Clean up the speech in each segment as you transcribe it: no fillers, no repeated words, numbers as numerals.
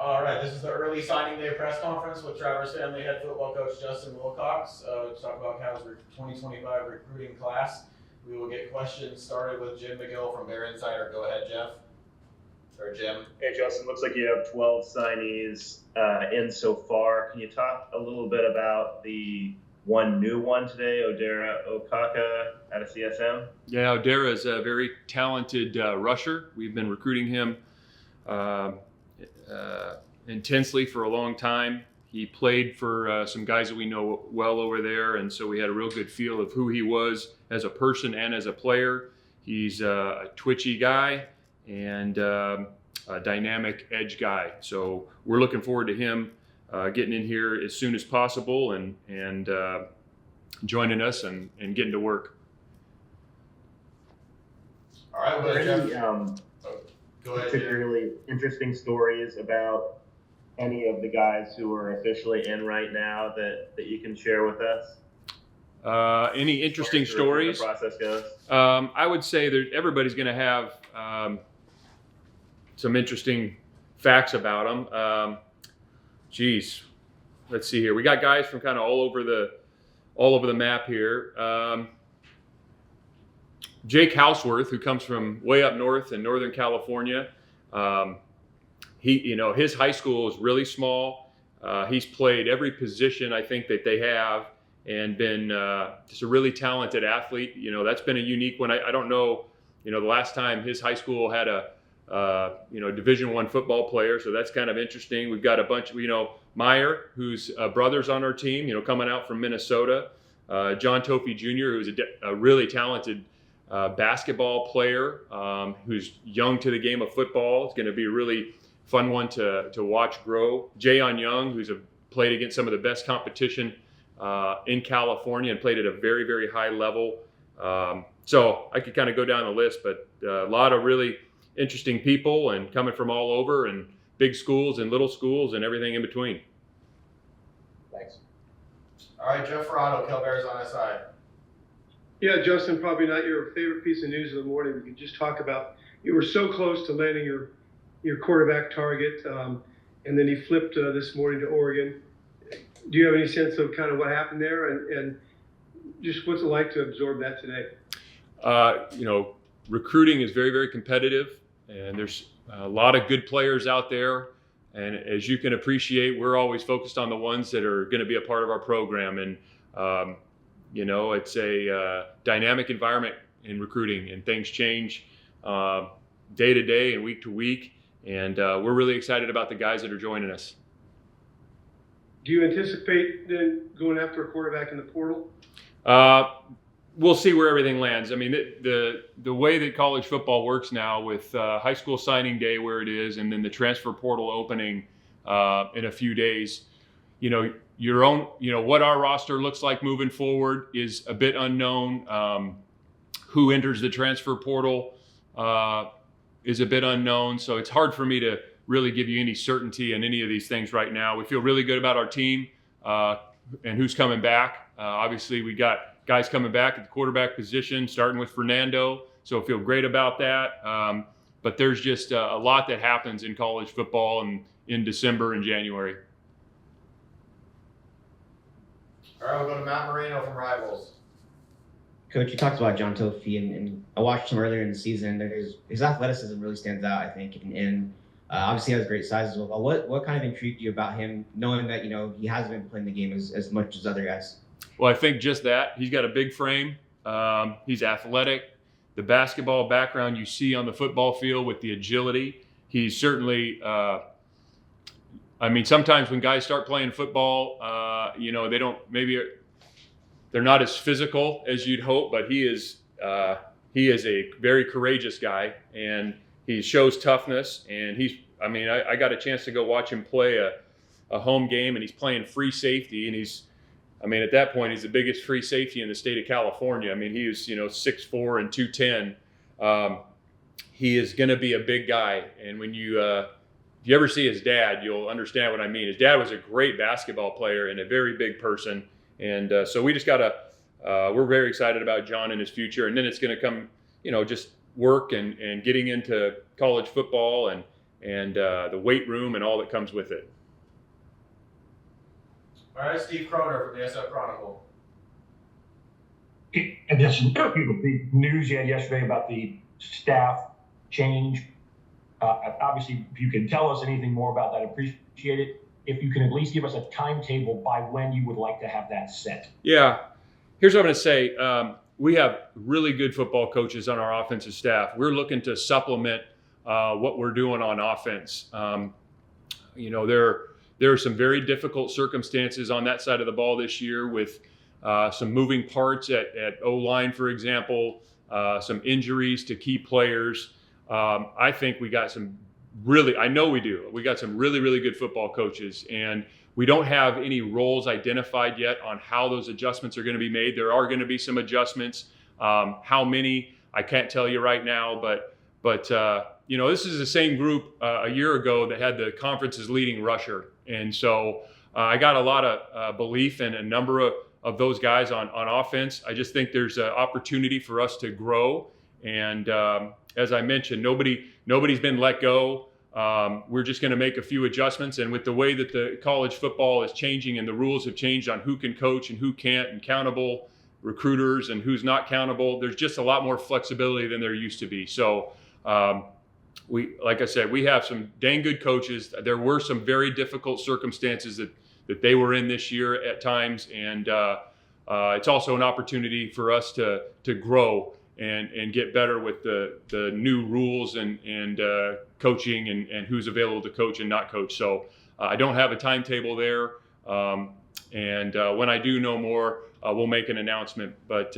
All right, this is the early signing day press conference with Travers family head football coach Justin Wilcox to talk about Cal's 2025 recruiting class. We will get questions started with Jim McGill from Bear Insider. Go ahead, Jeff. Or Jim. Hey, Justin, looks like you have 12 signees in so far. Can you talk a little bit about the one new one today, Odera Okaka out of CSM? Yeah, Odera is a very talented rusher. We've been recruiting him intensely for a long time. He played for some guys that we know well over there, and so we had a real good feel of who he was as a person and as a player. He's a twitchy guy and a dynamic edge guy. So we're looking forward to him getting in here as soon as possible and joining us and getting to work. All right, Are there any go ahead, particularly interesting stories about any of the guys who are officially in right now that you can share with us? Any interesting stories? The process goes. I would say that everybody's going to have some interesting facts about them. Let's see here. We got guys from kind of all over the map here. Jake Houseworth, who comes from way up north in Northern California. His high school is really small. He's played every position I think that they have and been just a really talented athlete. That's been a unique one. I don't know, the last time his high school had a Division I football player, so that's kind of interesting. We've got a bunch of, Meyer, whose brother's on our team, coming out from Minnesota. John Tofey Jr., who's a really talented basketball player who's young to the game of football. It's going to be a really fun one to watch grow. Jayon Young, who's played against some of the best competition in California and played at a very, very high level. So I could kind of go down the list, but a lot of really interesting people and coming from all over and big schools and little schools and everything in between. Thanks. All right, Joe Ferrado, Cal Bears on SI. Yeah, Justin, probably not your favorite piece of news of the morning. We could just talk about you were so close to landing your quarterback target, and then he flipped this morning to Oregon. Do you have any sense of kind of what happened there, and just what's it like to absorb that today? Recruiting is very, very competitive, and there's a lot of good players out there. And as you can appreciate, we're always focused on the ones that are going to be a part of our program. And it's a dynamic environment in recruiting, and things change day to day and week to week. And we're really excited about the guys that are joining us. Do you anticipate then going after a quarterback in the portal? We'll see where everything lands. I mean, the way that college football works now with high school signing day where it is, and then the transfer portal opening in a few days, what our roster looks like moving forward is a bit unknown. Who enters the transfer portal is a bit unknown. So it's hard for me to really give you any certainty on any of these things right now. We feel really good about our team and who's coming back. Obviously, we got guys coming back at the quarterback position, starting with Fernando. So I feel great about that. But there's just a lot that happens in college football and in December and January. All right, we'll go to Matt Moreno from Rivals. Coach, you talked about John Tofey, and I watched him earlier in the season. His athleticism really stands out, I think, and obviously he has great size as well. What kind of intrigued you about him, knowing that he hasn't been playing the game as much as other guys? Well, I think just that. He's got a big frame. He's athletic. The basketball background you see on the football field with the agility. He's certainly, sometimes when guys start playing football, they're not as physical as you'd hope, but he is a very courageous guy, and he shows toughness. And I got a chance to go watch him play a home game, and he's playing free safety, and at that point, he's the biggest free safety in the state of California. He was, 6'4" and 210. He is going to be a big guy. And when if you ever see his dad, you'll understand what I mean. His dad was a great basketball player and a very big person. And so we just we're very excited about John and his future. And then it's going to come, just work and getting into college football and the weight room and all that comes with it. All right, Steve Croner from the SF Chronicle. In addition to the news you had yesterday about the staff change, obviously, if you can tell us anything more about that, appreciate it. If you can at least give us a timetable by when you would like to have that set. Yeah, here's what I'm going to say. We have really good football coaches on our offensive staff. We're looking to supplement what we're doing on offense. There are some very difficult circumstances on that side of the ball this year with some moving parts at O-line, for example, some injuries to key players. I think we got some I know we do. We got some really, really good football coaches, and we don't have any roles identified yet on how those adjustments are going to be made. There are going to be some adjustments. How many, I can't tell you right now, but this is the same group a year ago that had the conference's leading rusher. And so I got a lot of belief in a number of those guys on offense. I just think there's an opportunity for us to grow. And as I mentioned, nobody's been let go. We're just going to make a few adjustments. And with the way that the college football is changing and the rules have changed on who can coach and who can't, and countable recruiters and who's not countable, there's just a lot more flexibility than there used to be. So like I said, we have some dang good coaches. There were some very difficult circumstances that they were in this year at times. And it's also an opportunity for us to grow and get better with the new rules and coaching and who's available to coach and not coach. So I don't have a timetable there. And when I do know more, we'll make an announcement. But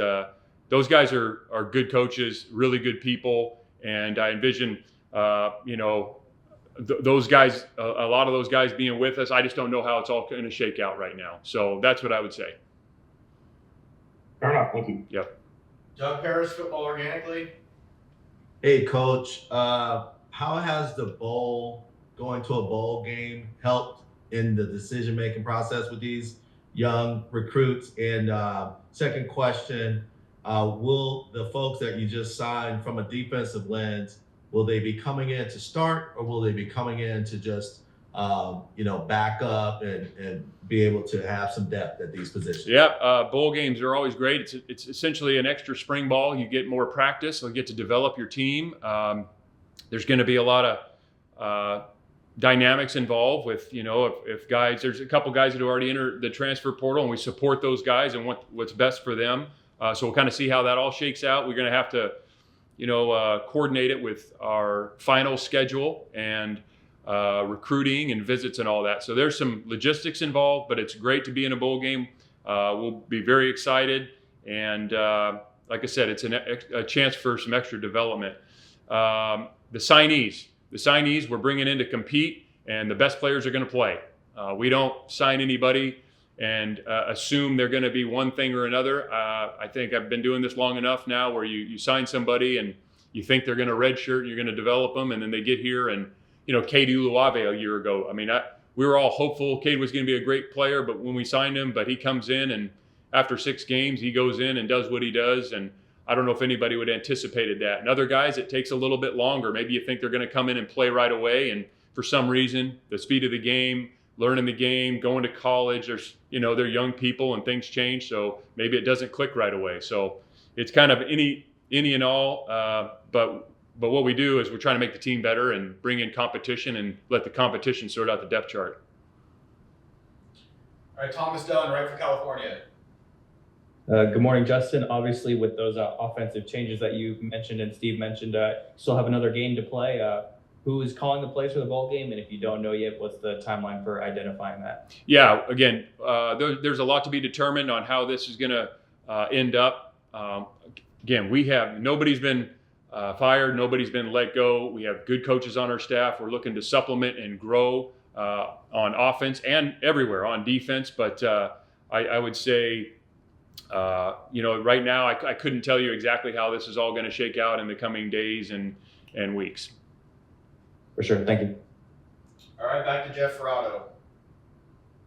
those guys are good coaches, really good people. And I envision, those guys, a lot of those guys being with us. I just don't know how it's all going to shake out right now. So that's what I would say. Fair enough. Thank you. Yep. Doug Paris, Football Organically. Hey, Coach. How has going to a bowl game helped in the decision-making process with these young recruits? And second question, will the folks that you just signed from a defensive lens, will they be coming in to start, or will they be coming in to just, back up and be able to have some depth at these positions? Yeah, bowl games are always great. It's essentially an extra spring ball. You get more practice. You'll get to develop your team. There's going to be a lot of dynamics involved with, if guys, there's a couple guys that have already entered the transfer portal, and we support those guys and what's best for them. So we'll kind of see how that all shakes out. We're going to have to, coordinate it with our final schedule and recruiting and visits and all that. So there's some logistics involved, but it's great to be in a bowl game. We'll be very excited. And like I said, it's a chance for some extra development. The signees we're bringing in to compete, and the best players are going to play. We don't sign anybody and assume they're going to be one thing or another. I think I've been doing this long enough now where you sign somebody and you think they're going to redshirt and you're going to develop them, and then they get here. And, Cade Uluave a year ago, we were all hopeful Cade was going to be a great player, but when we signed him, he comes in and after 6 games, he goes in and does what he does. And I don't know if anybody would have anticipated that. And other guys, it takes a little bit longer. Maybe you think they're going to come in and play right away, and for some reason, the speed of the game, learning the game, going to college, they're young people and things change. So maybe it doesn't click right away. So it's kind of any and all. But what we do is we're trying to make the team better and bring in competition and let the competition sort out the depth chart. All right, Thomas Dunn, right from California. Good morning, Justin. Obviously, with those offensive changes that you mentioned and Steve mentioned, still have another game to play. Who is calling the plays for the bowl game? And if you don't know yet, what's the timeline for identifying that? Yeah, again, there's a lot to be determined on how this is going to end up. Again, nobody's been fired, nobody's been let go. We have good coaches on our staff. We're looking to supplement and grow on offense and everywhere on defense. But I would say, right now, I couldn't tell you exactly how this is all going to shake out in the coming days and weeks. For sure. Thank you. All right, back to Jeff Ferrato.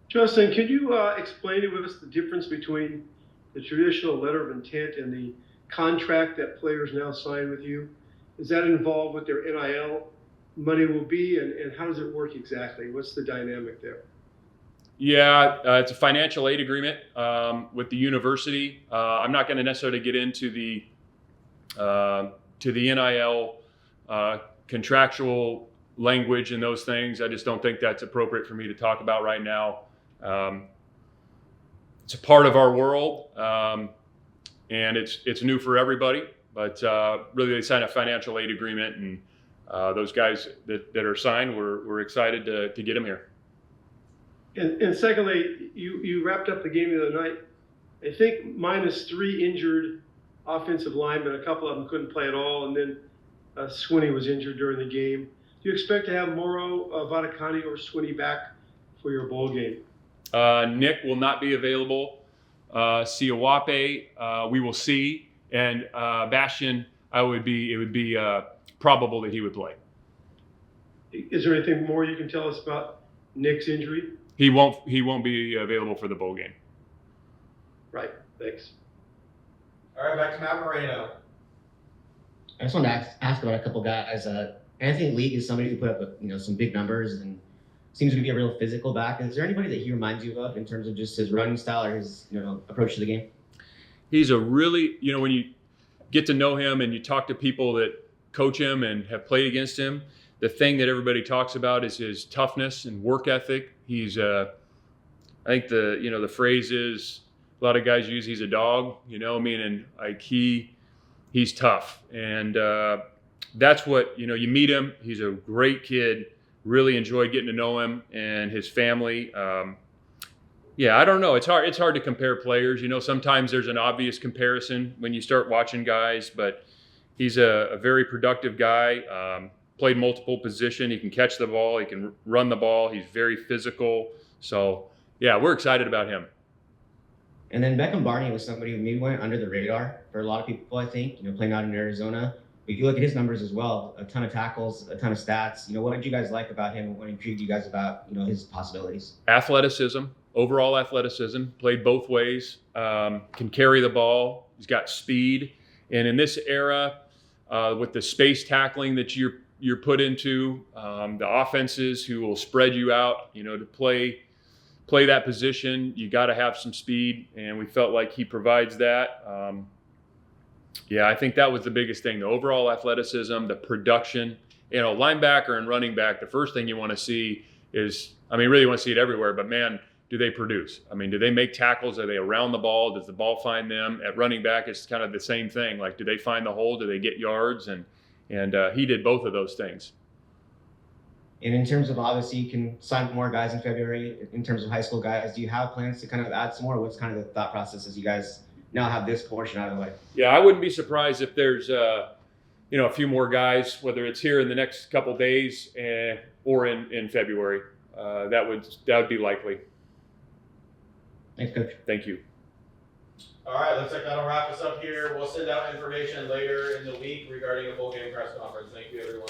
Justin, could you explain to us the difference between the traditional letter of intent and the contract that players now sign with you? Is that involved with their NIL money will be, and how does it work exactly? What's the dynamic there? Yeah, it's a financial aid agreement with the university. I'm not going to necessarily get into the NIL contractual language and those things. I just don't think that's appropriate for me to talk about right now. It's a part of our world, and it's new for everybody. But really, they signed a financial aid agreement, and those guys that are signed, we're excited to get them here. And secondly, you wrapped up the game the other night, I think -3 injured offensive linemen. A couple of them couldn't play at all, and then Swinney was injured during the game. Do you expect to have Morrow, Vadakani, or Swinney back for your bowl game? Nick will not be available. Siawape, we will see. And Bastian, it would be probable that he would play. Is there anything more you can tell us about Nick's injury? He won't be available for the bowl game. Right. Thanks. All right, back to Matt Moreno. I just wanted to ask about a couple guys. Anthony League is somebody who put up some big numbers and seems to be a real physical back. Is there anybody that he reminds you of in terms of just his running style or his approach to the game? He's a really, when you get to know him and you talk to people that coach him and have played against him, the thing that everybody talks about is his toughness and work ethic. He's, I think the phrase is, a lot of guys use he's a dog, meaning like he's tough. And that's what, you meet him. He's a great kid. Really enjoyed getting to know him and his family. Yeah, I don't know. It's hard to compare players. Sometimes there's an obvious comparison when you start watching guys, but he's a very productive guy. Played multiple positions. He can catch the ball. He can run the ball. He's very physical. So, yeah, we're excited about him. And then Beckham Barney was somebody who maybe went under the radar for a lot of people, I think, playing out in Arizona. But if you look at his numbers as well, a ton of tackles, a ton of stats. What did you guys like about him? What intrigued you guys about, his possibilities? Athleticism, overall athleticism, played both ways, can carry the ball. He's got speed. And in this era, with the space tackling that you're put into, the offenses who will spread you out, to play that position, you got to have some speed, and we felt like he provides that. Yeah, I think that was the biggest thing, the overall athleticism, the production. Linebacker and running back, the first thing you want to see is, really you want to see it everywhere, but man, do they produce? Do they make tackles? Are they around the ball? Does the ball find them? At running back, it's kind of the same thing. Like, do they find the hole? Do they get yards? And he did both of those things. And in terms of, obviously, you can sign more guys in February. In terms of high school guys, do you have plans to kind of add some more? What's kind of the thought process as you guys now have this portion out of the way? Yeah, I wouldn't be surprised if there's a few more guys, whether it's here in the next couple days or in February. That would be likely. Thanks, Coach. Thank you. All right, looks like that'll wrap us up here. We'll send out information later in the week regarding a bowl game press conference. Thank you, everyone.